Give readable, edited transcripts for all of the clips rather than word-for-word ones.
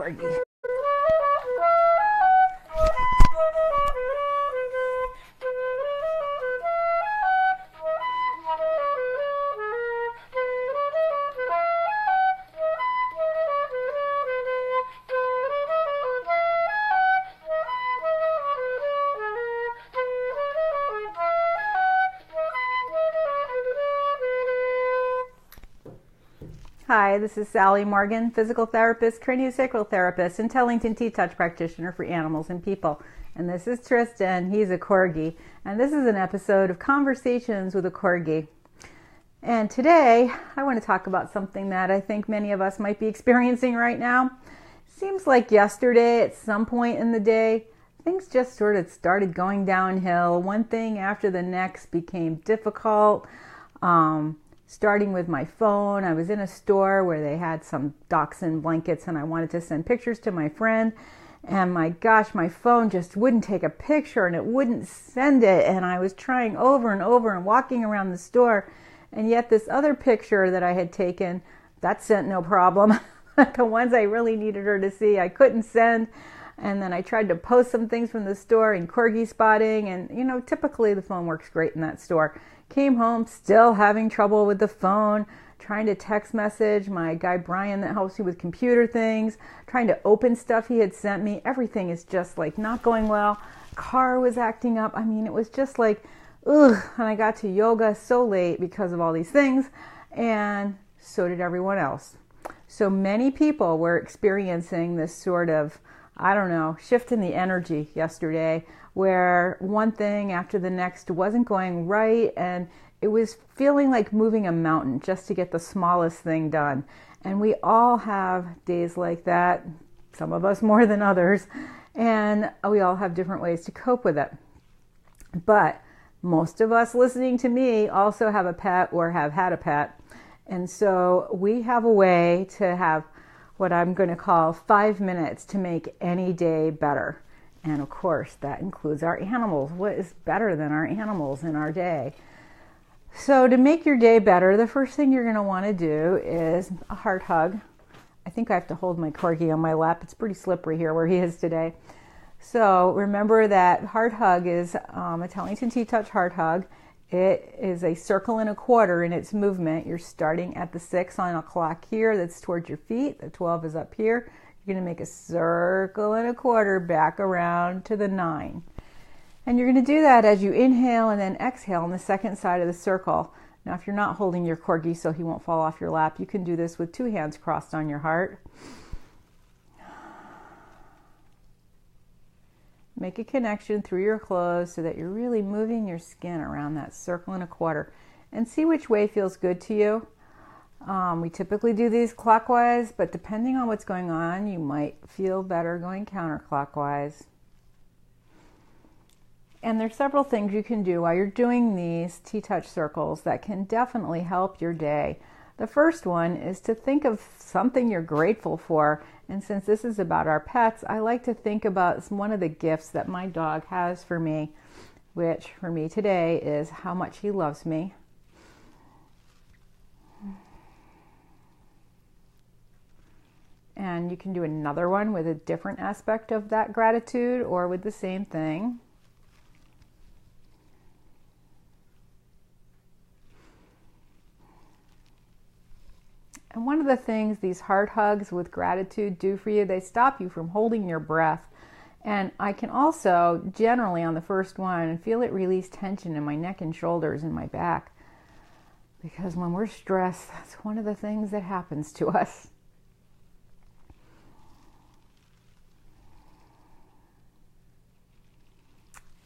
Corgi. Hi, this is Sally Morgan, physical therapist, craniosacral therapist, and Tellington T-Touch practitioner for animals and people. And this is Tristan, he's a Corgi. And this is an episode of Conversations with a Corgi. And today, I want to talk about something that I think many of us might be experiencing right now. Seems like yesterday, at some point in the day, things just sort of started going downhill. One thing after the next became difficult. Starting with my phone, I was in a store where they had some dachshund blankets and I wanted to send pictures to my friend. And my gosh, my phone just wouldn't take a picture and it wouldn't send it. And I was trying over and over and walking around the store. And yet this other picture that I had taken, that sent no problem. The ones I really needed her to see, I couldn't send. And then I tried to post some things from the store in Corgi spotting. And, you know, typically the phone works great in that store. Came home still having trouble with the phone, trying to text message my guy Brian that helps me with computer things, trying to open stuff he had sent me. Everything is just like not going well. Car was acting up. I mean, it was just like, ugh. And I got to yoga so late because of all these things. And so did everyone else. So many people were experiencing this sort of, I don't know, shift in the energy yesterday where one thing after the next wasn't going right and it was feeling like moving a mountain just to get the smallest thing done. And we all have days like that, some of us more than others, and we all have different ways to cope with it. But most of us listening to me also have a pet or have had a pet. And so we have a way to have what I'm going to call 5 minutes to make any day better. And of course, that includes our animals. What is better than our animals in our day? So to make your day better, the first thing you're going to want to do is a heart hug. I think I have to hold my Corgi on my lap. It's pretty slippery here where he is today. So remember that heart hug is a Tellington T-Touch heart hug. It is a circle and a quarter in its movement. You're starting at the 6 on a clock here that's towards your feet. The 12 is up here. You're going to make a circle and a quarter back around to the 9. And you're going to do that as you inhale and then exhale on the second side of the circle. Now, if you're not holding your Corgi so he won't fall off your lap, you can do this with 2 hands crossed on your heart. Make a connection through your clothes so that you're really moving your skin around that circle and a quarter. And see which way feels good to you. We typically do these clockwise, but depending on what's going on, you might feel better going counterclockwise. And there's several things you can do while you're doing these T-Touch circles that can definitely help your day. The first one is to think of something you're grateful for. And since this is about our pets, I like to think about one of the gifts that my dog has for me, which for me today is how much he loves me. And you can do another one with a different aspect of that gratitude or with the same thing. And one of the things these heart hugs with gratitude do for you, they stop you from holding your breath. And I can also, generally on the first one, feel it release tension in my neck and shoulders and my back. Because when we're stressed, that's one of the things that happens to us.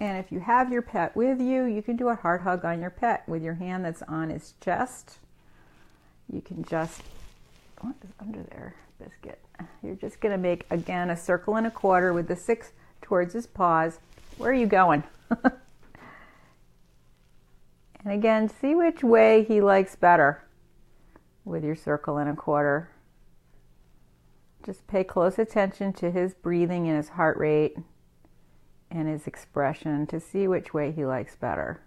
And if you have your pet with you, you can do a heart hug on your pet with your hand that's on his chest. You can just, what is under there, Biscuit? You're just going to make, again, a circle and a quarter with the 6 towards his paws. Where are you going? And again, see which way he likes better with your circle and a quarter. Just pay close attention to his breathing and his heart rate and his expression to see which way he likes better.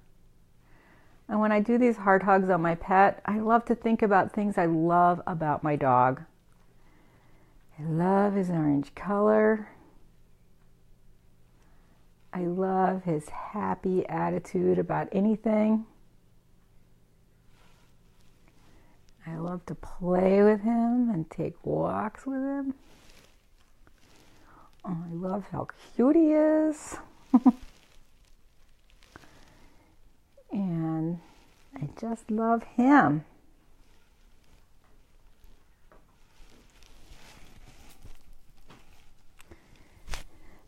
And when I do these heart hugs on my pet, I love to think about things I love about my dog. I love his orange color. I love his happy attitude about anything. I love to play with him and take walks with him. Oh, I love how cute he is. And I just love him.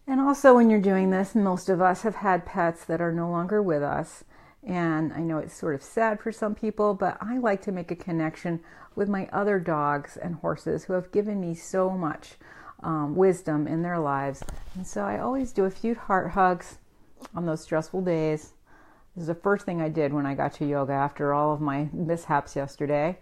And also when you're doing this, most of us have had pets that are no longer with us. And I know it's sort of sad for some people, but I like to make a connection with my other dogs and horses who have given me so much wisdom in their lives. And so I always do a few heart hugs on those stressful days. This is the first thing I did when I got to yoga after all of my mishaps yesterday,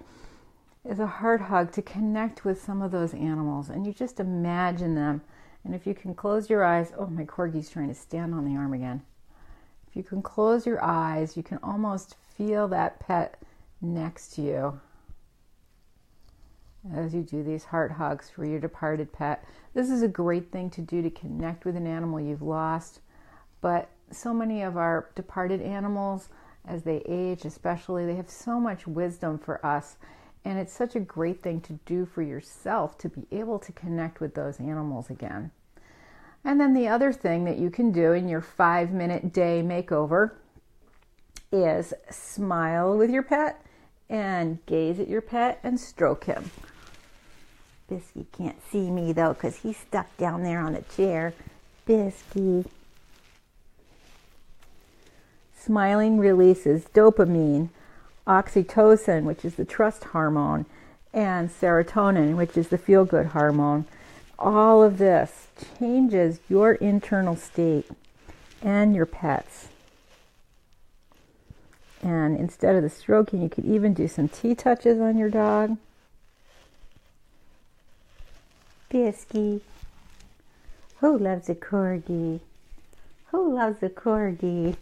is a heart hug to connect with some of those animals. And you just imagine them. And if you can close your eyes, oh, my Corgi's trying to stand on the arm again. If you can close your eyes, you can almost feel that pet next to you as you do these heart hugs for your departed pet. This is a great thing to do to connect with an animal you've lost. But so many of our departed animals, as they age especially, they have so much wisdom for us. And it's such a great thing to do for yourself to be able to connect with those animals again. And then the other thing that you can do in your 5-minute day makeover is smile with your pet and gaze at your pet and stroke him. Bisky can't see me though because he's stuck down there on the chair. Bisky. Smiling releases dopamine, oxytocin, which is the trust hormone, and serotonin, which is the feel-good hormone. All of this changes your internal state and your pet's. And instead of the stroking, you could even do some tea touches on your dog. Bisky. Who loves a Corgi? Who loves a Corgi?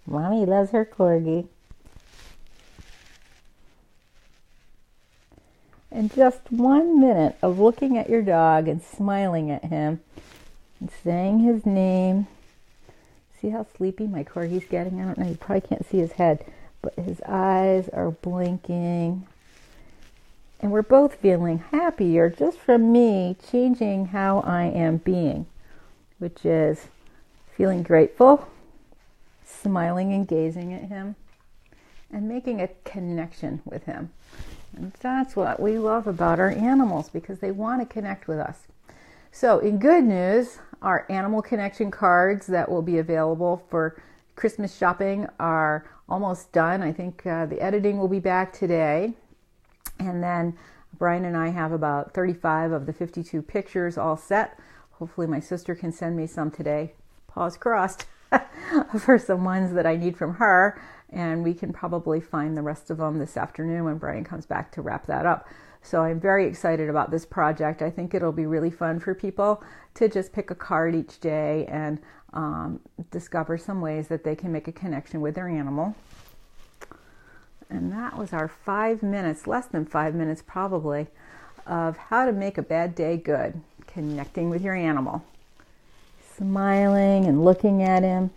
Mommy loves her Corgi. And just 1 minute of looking at your dog and smiling at him and saying his name. See how sleepy my Corgi's getting? I don't know, you probably can't see his head, but his eyes are blinking. And we're both feeling happier just from me changing how I am being, which is feeling grateful, smiling and gazing at him, and making a connection with him. And that's what we love about our animals, because they want to connect with us. So in good news, our animal connection cards that will be available for Christmas shopping are almost done. I think the editing will be back today. And then Brian and I have about 35 of the 52 pictures all set. Hopefully my sister can send me some today. Paws crossed for some ones that I need from her. And we can probably find the rest of them this afternoon when Brian comes back to wrap that up. So I'm very excited about this project. I think it'll be really fun for people to just pick a card each day and discover some ways that they can make a connection with their animal. And that was our 5 minutes, less than 5 minutes probably, of how to make a bad day good, connecting with your animal. Smiling and looking at him,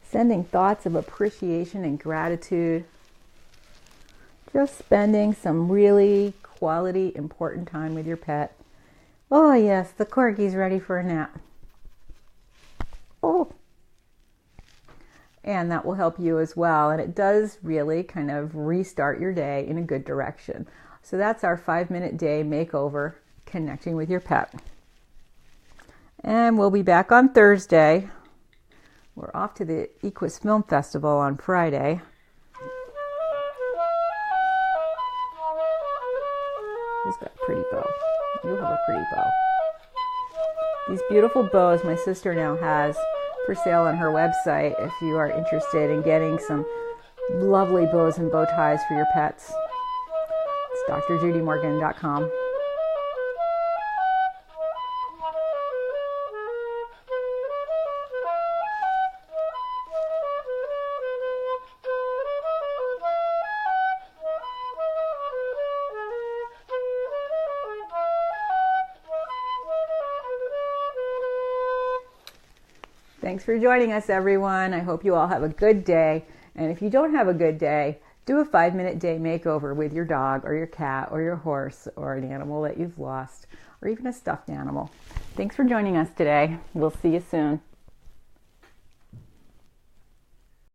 sending thoughts of appreciation and gratitude. Just spending some really quality, important time with your pet. Oh yes, the Corgi's ready for a nap. Oh. And that will help you as well. And it does really kind of restart your day in a good direction. So that's our 5-minute day makeover, connecting with your pet. And we'll be back on Thursday. We're off to the Equus Film Festival on Friday. Who's got a pretty bow? You have a pretty bow. These beautiful bows my sister now has for sale on her website if you are interested in getting some lovely bows and bow ties for your pets. It's drjudymorgan.com. Thanks for joining us, everyone. I hope you all have a good day. And if you don't have a good day, do a 5-minute day makeover with your dog or your cat or your horse or an animal that you've lost or even a stuffed animal. Thanks for joining us today. We'll see you soon.